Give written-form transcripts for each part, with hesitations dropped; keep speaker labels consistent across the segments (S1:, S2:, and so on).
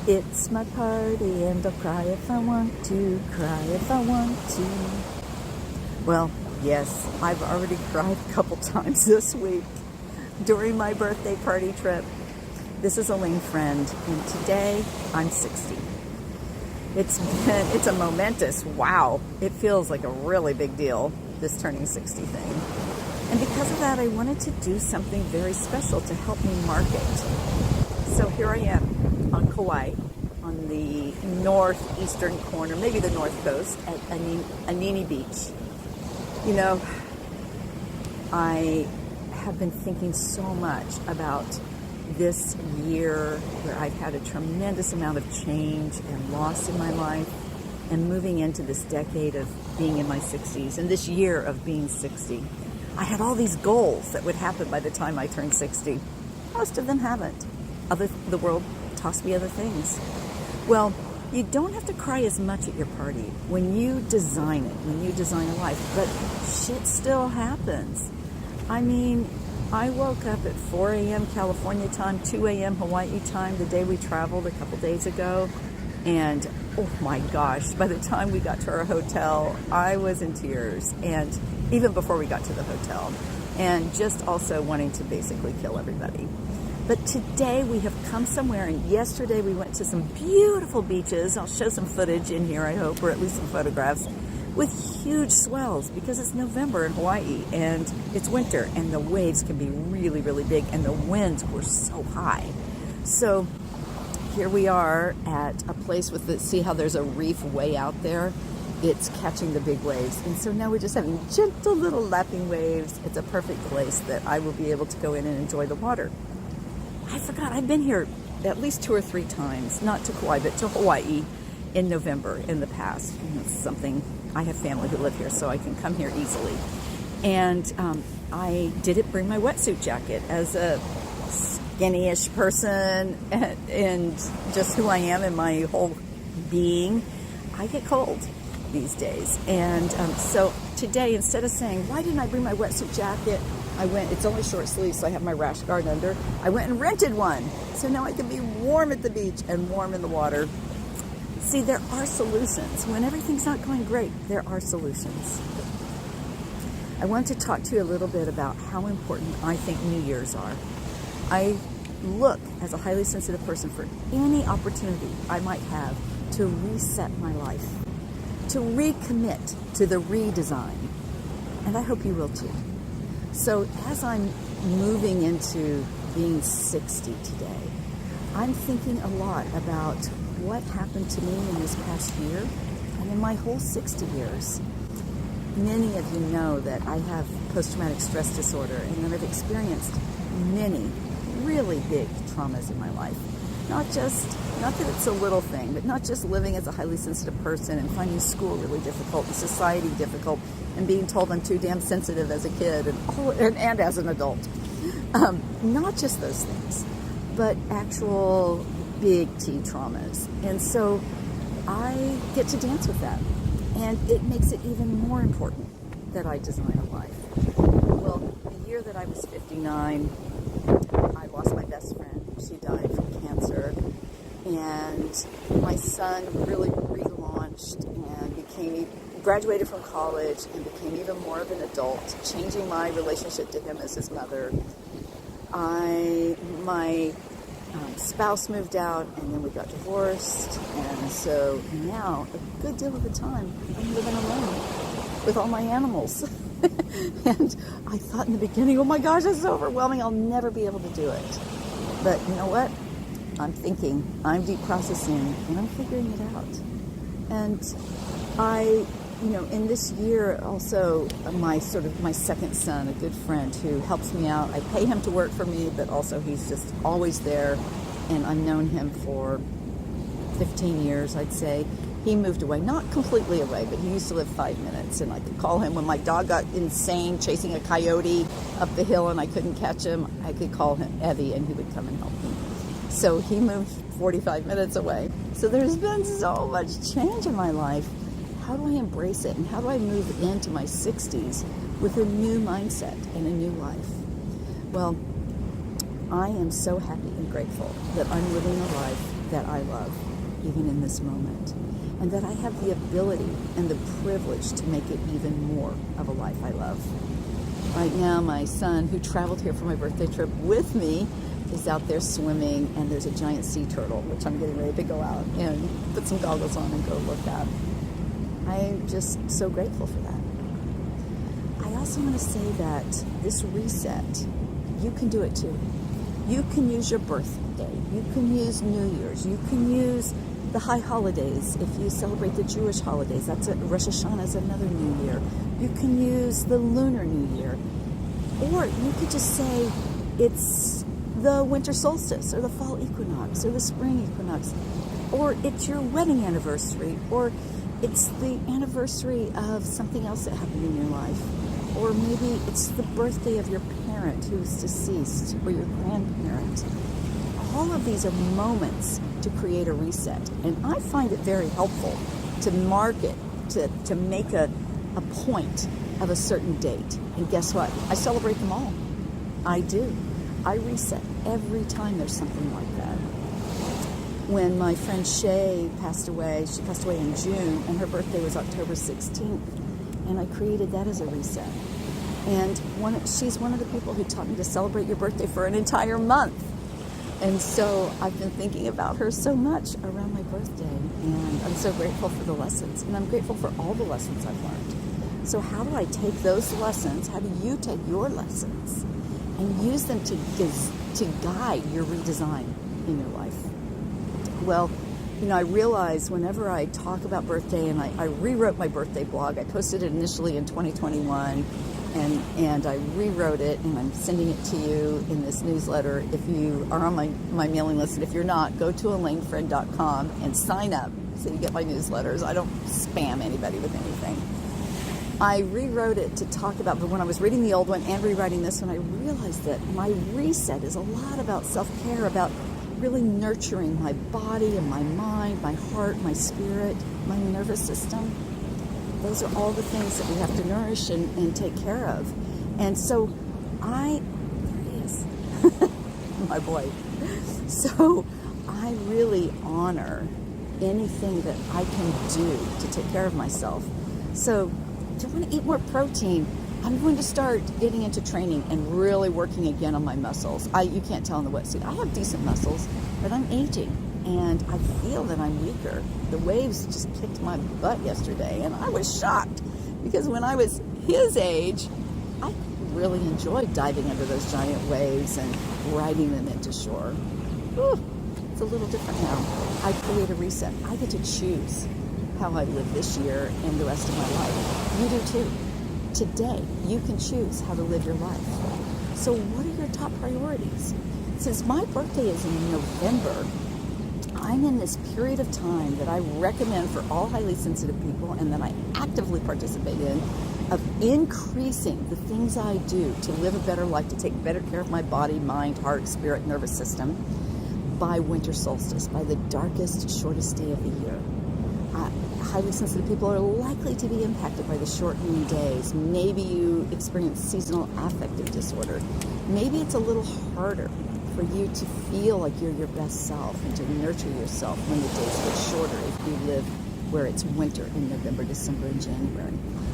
S1: It's my party and I'll cry if I want to, cry if I want to. Well, yes, I've already cried a couple times this week during my birthday party trip. This is Alane, Freund, and today I'm 60. It's a momentous, wow, it feels like a really big deal, this turning 60 thing. And because of that, I wanted to do something very special to help me mark it. So here I am on Kauai, on the northeastern corner, maybe the north coast, at Alane Beach. You know, I have been thinking so much about this year where I've had a tremendous amount of change and loss in my life, and moving into this decade of being in my 60s and this year of being 60. I had all these goals that would happen by the time I turned 60. Most of them haven't. The world tossed me other things. Well, you don't have to cry as much at your party when you design it, when you design a life, but shit still happens. I mean, I woke up at 4 a.m. California time, 2 a.m. Hawaii time, the day we traveled a couple days ago. And oh my gosh, by the time we got to our hotel, I was in tears. And even before we got to the hotel, and just also wanting to basically kill everybody. But today we have come somewhere, and yesterday we went to some beautiful beaches. I'll show some footage in here, I hope, or at least some photographs, with huge swells because it's November in Hawaii and it's winter and the waves can be really, really big and the winds were so high. So here we are at a place with see how there's a reef way out there? It's catching the big waves. And so now we're just having gentle little lapping waves. It's a perfect place that I will be able to go in and enjoy the water. I forgot, I've been here at least 2 or 3 times, not to Kauai, but to Hawaii in November in the past. It's something, I have family who live here, so I can come here easily. And I didn't bring my wetsuit jacket as a skinny-ish person and just who I am and my whole being. I get cold these days. And so today, instead of saying, why didn't I bring my wetsuit jacket? I went, it's only short sleeves, so I have my rash guard under. I went and rented one. So now I can be warm at the beach and warm in the water. See, there are solutions. When everything's not going great, there are solutions. I want to talk to you a little bit about how important I think New Year's are. I look as a highly sensitive person for any opportunity I might have to reset my life, to recommit to the redesign. And I hope you will too. So as I'm moving into being 60 today, I'm thinking a lot about what happened to me in this past year and in my whole 60 years. Many of you know that I have post-traumatic stress disorder and that I've experienced many really big traumas in my life. Not that it's a little thing, but not just living as a highly sensitive person and finding school really difficult and society difficult and being told I'm too damn sensitive as a kid and as an adult. Not just those things, but actual big T traumas. And so I get to dance with that. And it makes it even more important that I design a life. Well, the year that I was 59, I lost my best friend. She died from cancer. And my son really relaunched and graduated from college and became even more of an adult, changing my relationship to him as his mother. My spouse moved out, and then we got divorced, and so now a good deal of the time I'm living alone with all my animals. And I thought in the beginning, oh my gosh, this is overwhelming, I'll never be able to do it. But you know what? I'm thinking, I'm deep processing, and I'm figuring it out. And in this year also, my second son, a good friend who helps me out, I pay him to work for me, but also he's just always there, and I've known him for 15 years, I'd say. He moved away, not completely away, but he used to live 5 minutes, and I could call him when my dog got insane chasing a coyote up the hill and I couldn't catch him. I could call him Evie, and he would come and help me. So he moved 45 minutes away. So there's been so much change in my life. How do I embrace it, and how do I move into my 60s with a new mindset and a new life? Well, I am so happy and grateful that I'm living a life that I love, even in this moment, and that I have the ability and the privilege to make it even more of a life I love. Right now, my son, who traveled here for my birthday trip with me, is out there swimming, and there's a giant sea turtle, which I'm getting ready to go out and put some goggles on and go look at. I'm just so grateful for that. I also want to say that this reset, you can do it too. You can use your birthday. You can use New Year's. You can use the high holidays. If you celebrate the Jewish holidays, Rosh Hashanah is another new year. You can use the Lunar New Year. Or you could just say it's the winter solstice or the fall equinox or the spring equinox. Or it's your wedding anniversary. Or it's the anniversary of something else that happened in your life. Or maybe it's the birthday of your parent who's deceased or your grandparent. All of these are moments to create a reset. And I find it very helpful to mark it, to make a point of a certain date. And guess what? I celebrate them all. I do. I reset every time there's something like that. When my friend Shay passed away, she passed away in June, and her birthday was October 16th. And I created that as a reset. And she's one of the people who taught me to celebrate your birthday for an entire month. And so I've been thinking about her so much around my birthday. And I'm so grateful for the lessons. And I'm grateful for all the lessons I've learned. So how do I take those lessons? How do you take your lessons and use them to guide your redesign in your life? Well, I realize whenever I talk about birthday, and I rewrote my birthday blog. I posted it initially in 2021, and I rewrote it, and I'm sending it to you in this newsletter. If you are on my mailing list, and if you're not, go to alanefriend.com and sign up so you get my newsletters. I don't spam anybody with anything. I rewrote it to talk about, but when I was reading the old one and rewriting this one, I realized that my reset is a lot about self-care, about really nurturing my body and my mind, my heart, my spirit, my nervous system. Those are all the things that we have to nourish and take care of. And so there he is, my boy. So I really honor anything that I can do to take care of myself. So do I want to eat more protein? I'm going to start getting into training and really working again on my muscles. You can't tell in the wetsuit. I have decent muscles, but I'm aging, and I feel that I'm weaker. The waves just kicked my butt yesterday, and I was shocked because when I was his age, I really enjoyed diving under those giant waves and riding them into shore. Whew, it's a little different now. I create a reset. I get to choose how I live this year and the rest of my life. You do too. Today, you can choose how to live your life. So what are your top priorities? Since my birthday is in November, I'm in this period of time that I recommend for all highly sensitive people and that I actively participate in, of increasing the things I do to live a better life, to take better care of my body, mind, heart, spirit, nervous system, by winter solstice, by the darkest, shortest day of the year. Highly sensitive people are likely to be impacted by the shortening days. Maybe you experience seasonal affective disorder. Maybe it's a little harder for you to feel like you're your best self and to nurture yourself when the days get shorter if you live where it's winter in November, December, and January.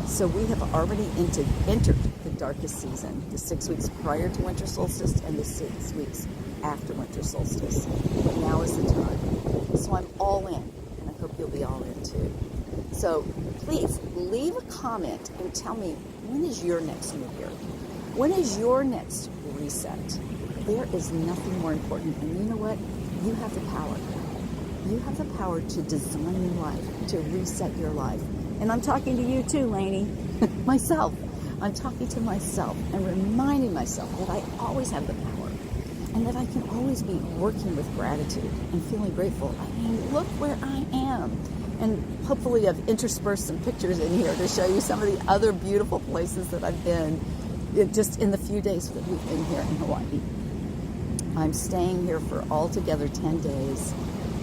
S1: So we have already entered the darkest season, the 6 weeks prior to winter solstice and the 6 weeks after winter solstice. Now is the time. So I'm all in. Hope you'll be all in too. So please leave a comment and tell me, when is your next new year? When is your next reset? There is nothing more important. And you know what? You have the power. You have the power to design your life, to reset your life. And I'm talking to you too, Lainey. Myself. I'm talking to myself and reminding myself that I always have the power. And that I can always be working with gratitude and feeling grateful. I mean, look where I am. And hopefully I've interspersed some pictures in here to show you some of the other beautiful places that I've been just in the few days that we've been here in Hawaii. I'm staying here for altogether 10 days.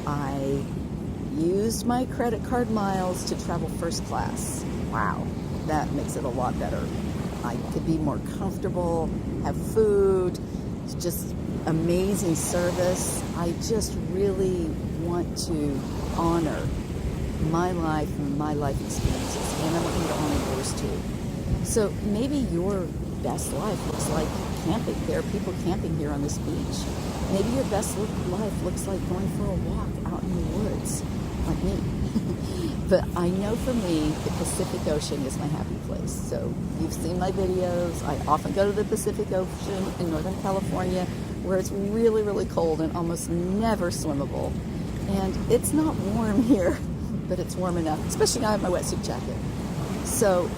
S1: I used my credit card miles to travel first class. Wow, that makes it a lot better. I could be more comfortable, have food, just amazing service. I just really want to honor my life and my life experiences, and I want you to honor yours too. So maybe your best life looks like camping. There are people camping here on this beach. Maybe your best life looks like going for a walk out in the woods, like me. But I know for me, the Pacific Ocean is my happy place. So you've seen my videos. I often go to the Pacific Ocean in Northern California, where it's really, really cold and almost never swimmable. And it's not warm here, but it's warm enough, especially now I have my wetsuit jacket. So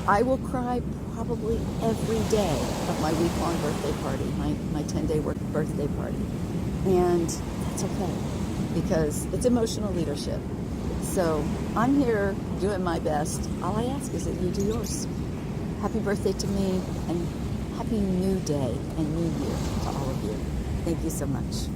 S1: I will cry probably every day of my week-long birthday party, my 10-day birthday party. And that's okay, because it's emotional leadership. So I'm here doing my best. All I ask is that you do yours. Happy birthday to me, and happy new day and new year to all of you. Thank you so much.